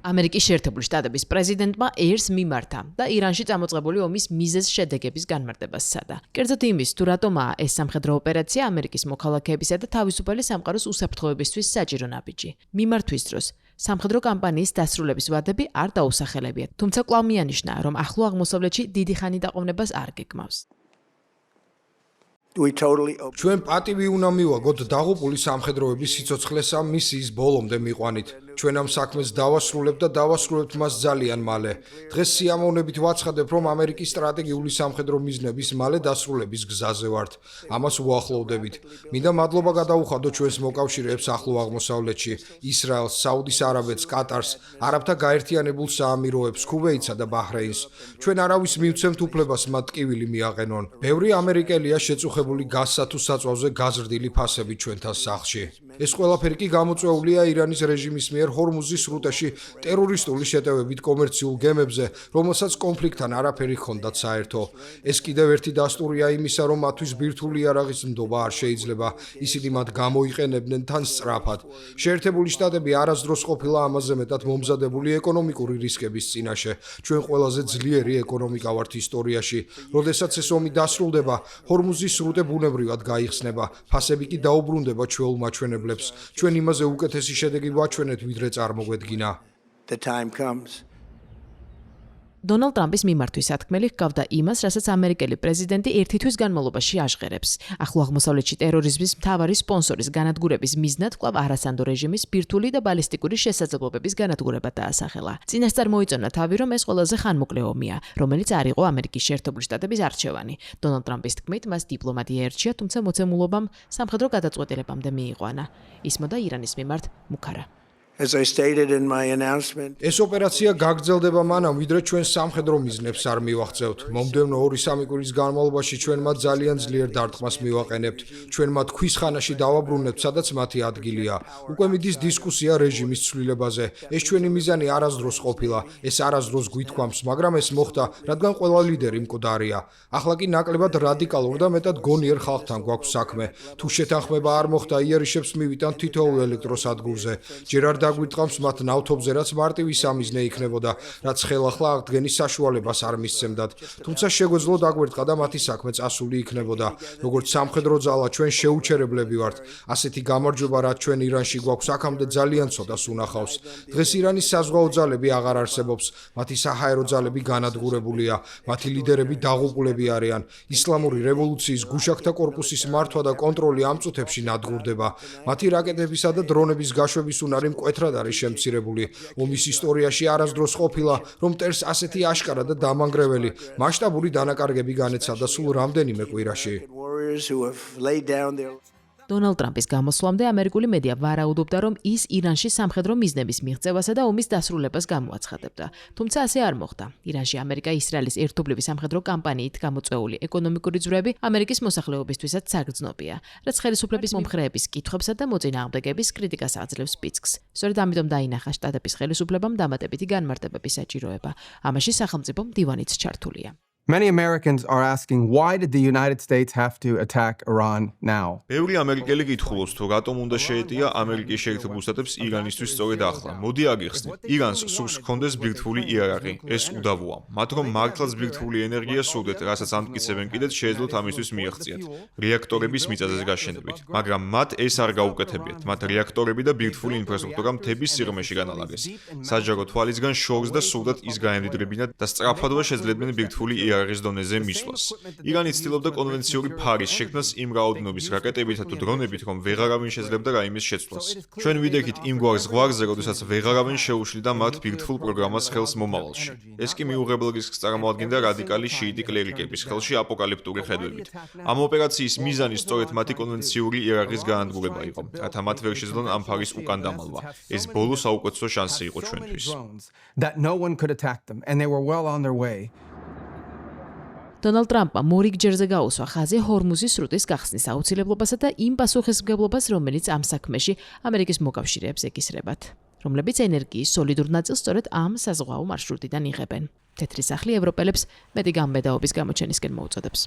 ამერიკის შეერთებული შტატების პრეზიდენტმა ერს მიმართა და ირანში წამოწყებული ომის მიზეზ შედეგების განმარტებას სცადა. კერძოდ იმის, თუ რატომაა ეს სამხედრო ოპერაცია ამერიკის მოქალაქეებისა და თავისუფალი სამყაროს უსაფრთხოებისთვის საჭირო ნაბიჯი. მიმართვის დროს სამხედრო კამპანიის დასრულების ვადები არ დაუსახელებიათ, თუმცა კვლავ მიანიშნა, რომ ახლო აღმოსავლეთში დიდი ხანი დაყოვნებას არ გეგმავს. ჩვენ პატივი უნდა მივაგოთ დაღუპული სამხედროების სიცოცხლესა მისიის ბოლომდე მიყვანით. ჩვენ ამ საქმეს დავასრულებთ და დავასრულებთ მას ძალიან მალე. დღეს სიამოვნებით ვაცხადებ, რომ ამერიკის სტრატეგიული სამხედრო მიზნების მალე დასრულების გზაზე ვართ. ამას უახლოვდებით. მინდა მადლობა გადაუხადო ჩვენს მოკავშირეებს ახლო აღმოსავლეთში, ისრაელს, საუდის არაბეთს, კატარს, არაბთა გაერთიანებულ საამიროებს, ქუვეითსა და ბაჰრეინს. ჩვენ არავის მივცემთ უფლებას მათ ტკივილი მიაყენონ. ბევრი ამერიკელია შეწუხებული გასსა თუ საწვავზე გაზრდილი ფასები ჩვენთან სახლში. ეს ყველაფერი კი გამოწვეულია ირანის რეჟიმის მიერ ჰორმუზის სრუტეში ტერორისტული შეტევებით კომერციულ გემებზე, რომელსაც კონფლიქტთან არაფერი ჰქონდათ საერთო. ეს კიდევ ერთი დასტურია იმისა, რომ მათთვის ბირთვული იარაღის ნდობა არ შეიძლება, ისინი მათ გამოიყენებდნენ თან სწრაფად. შეერთებული შტატები არასდროს ყოფილა ამაზე მეტად მომზადებული ეკონომიკური რისკების წინაშე. ჩვენ ყველაზე ძლიერი ეკონომიკა ვართ ისტორიაში. როდესაც ეს ომი დასრულდება, ჰორმუზის სრუტე ბუნებრივად გაიხსნება, ფასები კი დაუბრუნდება ჩვეულ მაჩვენებლებს. ჩვენ იმაზე უკეთესი შედეგი ვაჩვენეთ, ვიდრე წარმოგვედგინა. დონალდ ტრამპის მიმართვის სათქმელი ჰგავდა იმას, რასაც ამერიკელი პრეზიდენტი ერთი თვის განმავლობაში აჟღერებს. ახლო აღმოსავლეთში ტერორიზმის მთავარი სპონსორის განადგურების მიზნად კვლავ არასანდო რეჟიმის ბირთვული და ბალისტიკური შესაძლებლობების განადგურება დაასახელა. წინასწარ მოიწონა თავი, რომ ეს ყველაზე ხანმოკლე ომია, რომელიც არ იყო ამერიკის შეერთებული შტატების არჩევანი. დონალდ ტრამპის თქმით, მას დიპლომატია ერჩია, თუმცა მოცემულობამ სამხედრო გადაწყვეტილებამდე მიიყვანა. ისმოდა ირანის მიმართ მუქარა. ეს ოპერაცია გაგრძელდება მანამ, ვიდრე ჩვენ სამხედრო მიზნებს არ მივაღწევთ. მომდევნო 2-3 კვირის განმავლობაში ჩვენ მათ ძალიან ძლიერ დარტყმას მივაყენებთ. ჩვენ მათ ქვის ხანაში დავაბრუნებთ, სადაც მათი ადგილია. უკვე მიდის დისკუსია რეჟიმის ცვლილებაზე. ეს ჩვენი მიზანი არასდროს ყოფილა. ეს არასდროს გვითქვამს, მაგრამ ეს მოხდა, რადგან ყველა ლიდერი მკვდარია. ახლა კი ნაკლებად რადიკალურ და მეტად გონიერ ხალხთან გვაქვს საქმე. თუ შეთანხმება არ მოხდა, იერიშებს მივიტანთ თითოეულ ელექტროსადგურზე. ჯერ არ დაგვიტყამს მათ ნავთობზე, რაც მარტივი სამიზნე იქნებოდა, რაც ხელახლა აღდგენის საშუალებას არ მისცემდათ. თუმცა შეგვეძლო დაგვერტყა და მათი საქმე წასული იქნებოდა. როგორც სამხედრო ძალა ჩვენ შეუჩერებლები ვართ. ასეთი გამარჯვება, რაც ჩვენ ირანში გვაქვს, აქამდე ძალიან ცოტას უნახავს. დღეს ირანის საზღვაო ძალები აღარ არსებობს. მათი საჰაერო ძალები განადგურებულია. მათი ლიდერები დაღუპულები არიან. ისლამური რევოლუციის გუშაქთა კორპუსის მართვა და კონტროლი ამ წუთებში ნადგურდება. მათი რაკეტებისა და დრონების გაშვების უნარი მკვეთრად არის შემცირებული. ომის ისტორიაში არასდროს ყოფილა, რომ მტერს ასეთი აშკარა და დამანგრეველი მასშტაბური დანაკარგები განეცადა სულ რამდენიმე კვირაში. დონალდ ტრამპის გამოსვლამდე ამერიკული მედია ვარაუდობდა, რომ ის ირანში სამხედრო მიზნების მიღწევასა და ომის დასრულებას გამოაცხადებდა. თუმცა ასე არ მოხდა. ირანში ამერიკა-ისრაელის ერთობლივი სამხედრო კამპანიით გამოწვეული ეკონომიკური ძვრები ამერიკის მოსახლეობისთვისაც საგრძნობია, რაც ხელისუფლების მომხრეების კითხვებსა და მოწინააღმდეგების κρიტიკას აძლევს სპიცკს. სწორედ ამიტომ დაინახა შტატების ხელისუფლებამ დამატებითი განმარტებების საჭიროება. ამაში სახელმწიფო მდივანიც ჩართულია. Many Americans are asking, why did the United States have to attack Iran now? ბევრი ამერიკელი კითხულობს, თუ რატომ უნდა შეეტია ამერიკის შეერთებულ შტატებს ირანისთვის სწორედ ახლა. მოდი აგიხსნით, ირანს სურს ჰქონდეს ბირთვული იარაღი, ეს უდავოა. მათ რომ მართლაც ბირთვული ენერგია სურდეთ, რასაც ამტკიცებენ კიდეც შეეძლოთ ამისთვის მიაღწიათ რეაქტორების მიწაზე გაშენებით. მაგრამ მათ ეს არ გაუკეთებიათ. მათ რეაქტორები და ბირთვული ინფრასტრუქტურა მთების სიღრმეში განალაგეს. საჯარო თვალისგან შორს და სურდათ ის გაემდიდრებინათ და სწრაფადვე შეძლებდნენ ბირთვული იარაღის დონეზე მისვლას. ირანი ცდილობდა კონვენციური ფარის შექმნას იმ რაოდენობის რაკეტებითა თუ დრონებით, რომ ვეღარავინ შეძლებდა რაიმეს შეცვლას. ჩვენ ვიდექით იმ გვარ ზღვარზე, როდესაც ვეღარავინ შეუშლიდა მათ ბირთვულ პროგრამას ხელს მომავალში. ეს კი მიუღებელ რისკს წარმოადგენდა რადიკალი შიიტი კლერიკების ხელში აპოკალიფტური ხედვებით. ამ ოპერაციის მიზანი სწორედ მათი კონვენციური იარაღის განადგურება იყო, რათა მათ ვერ შეძლონ ამ ფარის უკან დამალვა. ეს ბოლო საუკეთესო შანსი იყო ჩვენთვის. დონალდ ტრამპმა მორიგჯერზე გაუსვა ხაზი ჰორმუზის სრუტის გახსნის აუცილებლობასა და იმ პასუხისმგებლობას, რომელიც ამ საქმეში ამერიკის მოკავშირეებს ეკისრებათ, რომლებიც ენერგიის სოლიდურ ნაწილს სწორედ ამ საზღვაო მარშრუტიდან იღებენ. თეთრი სახლი ევროპელებს მეტი გამბედაობის გამოჩენისკენ მოუწოდებს.